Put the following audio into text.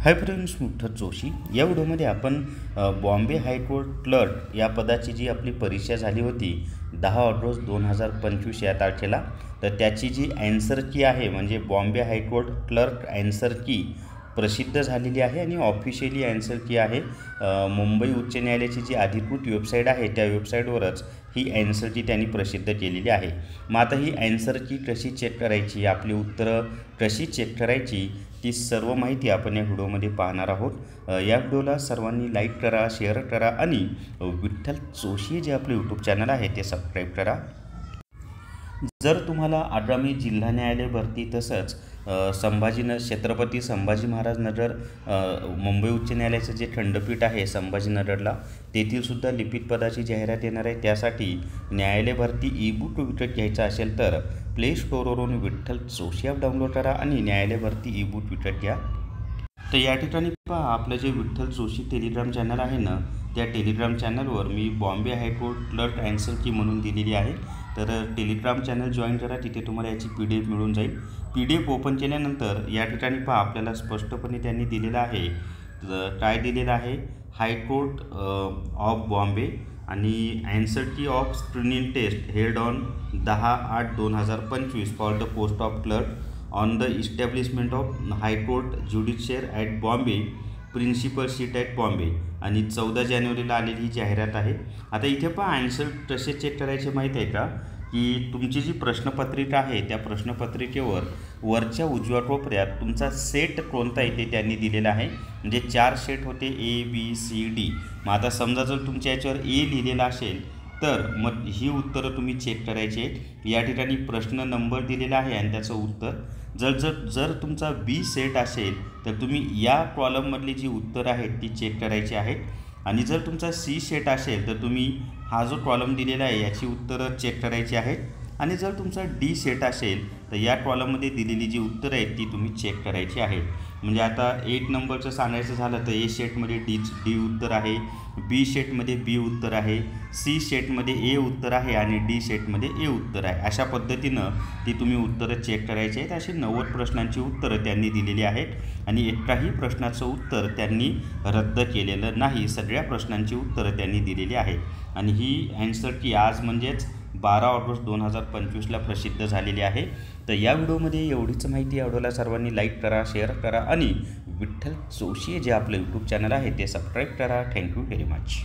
Hi friends, मुठ्ठत Joshi या व्हिडिओमध्ये आपण बॉम्बे हायकोर्ट क्लर्क या पदाची जी आपली परीक्षा झाली होती 10 ऑगस्ट 2025 या तारखेला, तर त्याची जी ॲन्सर की आहे म्हणजे बॉम्बे हायकोर्ट क्लर्क ॲन्सर की प्रसिद्ध झालेली आहे आणि ऑफिशियली ॲन्सर की आहे मुंबई उच्च न्यायालयाची जी अधिकृत वेबसाईट आहे त्या वेबसाईटवरच ही ॲन्सर की त्यांनी प्रसिद्ध केलेली आहे। मग आता ही ॲन्सर की कशी चेक करायची, आपली उत्तरं कशी चेक करायची, ती सर्व माहिती आपण या व्हिडिओमध्ये पाहणार आहोत। या व्हिडिओला सर्वांनी लाईक करा, शेअर करा आणि विठ्ठल जोशी जे आपले यूट्यूब चॅनल आहे ते सबस्क्राईब करा। जर तुम्हाला आगामी जिल्हा न्यायालय भरती तसंच छत्रपती संभाजी महाराज नगर मुंबई उच्च न्यायालयाचं जे खंडपीठ आहे संभाजीनगरला तेथील सुद्धा लिपिक पदाची जाहिरात येणार आहे, त्यासाठी न्यायालय भरती ई बुक विकत घ्यायचा असेल तर प्ले स्टोअरवरून विठ्ठल जोशी ॲप डाउनलोड करा आणि न्यायालय भरती ई बुक विकत घ्या। तर या ठिकाणी पहा, आपलं जे विठ्ठल जोशी टेलिग्राम चॅनल आहे ना, त्या टेलिग्राम चॅनलवर मी बॉम्बे हायकोर्ट क्लर्क ॲन्सर की म्हणून दिलेली आहे। तर टेलिग्राम चॅनल जॉईन करा, तिथे तुम्हाला याची PDF मिळून जाईल। PDF ओपन केल्यानंतर या ठिकाणी पहा, आपल्याला स्पष्टपणे त्यांनी दिलेलं आहे, काय दिलेलं आहे, हायकोर्ट ऑफ बॉम्बे आणि answer key of screening test held on 10/8/2025 for the post of clerk on the establishment of high court judiciary at Bombay principal seat at Bombay आणि 14 जानेवारीला आलेली ही जाहिरात आहे। आता इथे पहा, ॲन्सर कसे चेक करायचे माहीत आहे का, की तुमची जी प्रश्नपत्रिका आहे त्या प्रश्नपत्रिकेवर वरच्या उजव्या कोपऱ्यात तुमचा सेट कोणता आहे ते त्यांनी दिलेला आहे। म्हणजे 4 सेट होते, ABCD। मग आता समजा जर तुमच्या याच्यावर A लिहिलेला असेल तर मग ही उत्तरं तुम्ही चेक करायची आहेत। या ठिकाणी प्रश्न नंबर दिलेला आहे आणि त्याचं उत्तर जर तुमचा B सेट असेल तर तुम्ही या कॉलममधली जी उत्तरं आहेत ती चेक करायची आहेत आणि जर तुमचा C सेट असेल तर तुम्ही हा जो कॉलम दिलेला आहे याची उत्तरं चेक करायची आहेत आणि जर तुमचा D सेट असेल तर या कॉलममध्ये दिलेली जी उत्तरं आहेत ती तुम्ही चेक करायची आहेत। म्हणजे आता 1 नंबरचं सांगायचं झालं तर A सेटमध्ये D उत्तर आहे, B सेटमध्ये B उत्तर आहे, C सेटमध्ये A उत्तर आहे आणि D सेटमध्ये A उत्तर आहे। अशा पद्धतीनं ती तुम्ही उत्तरं चेक करायची आहेत। अशी 90 प्रश्नांची उत्तरं त्यांनी दिलेली आहेत आणि एकाही प्रश्नाचं उत्तर त्यांनी रद्द केलेलं नाही, सगळ्या प्रश्नांची उत्तरं त्यांनी दिलेली आहेत आणि ही ॲन्सर की आज म्हणजेच 12 ऑगस्ट 2025ला प्रसिद्ध झालेली आहे। तर या व्हिडिओमध्ये एवढीच माहिती। या व्हिडिओला सर्वांनी लाईक करा, शेअर करा आणि विठ्ठल जोशी जे आपलं यूट्यूब चॅनल आहे ते सबस्क्राईब करा। Thank you very much.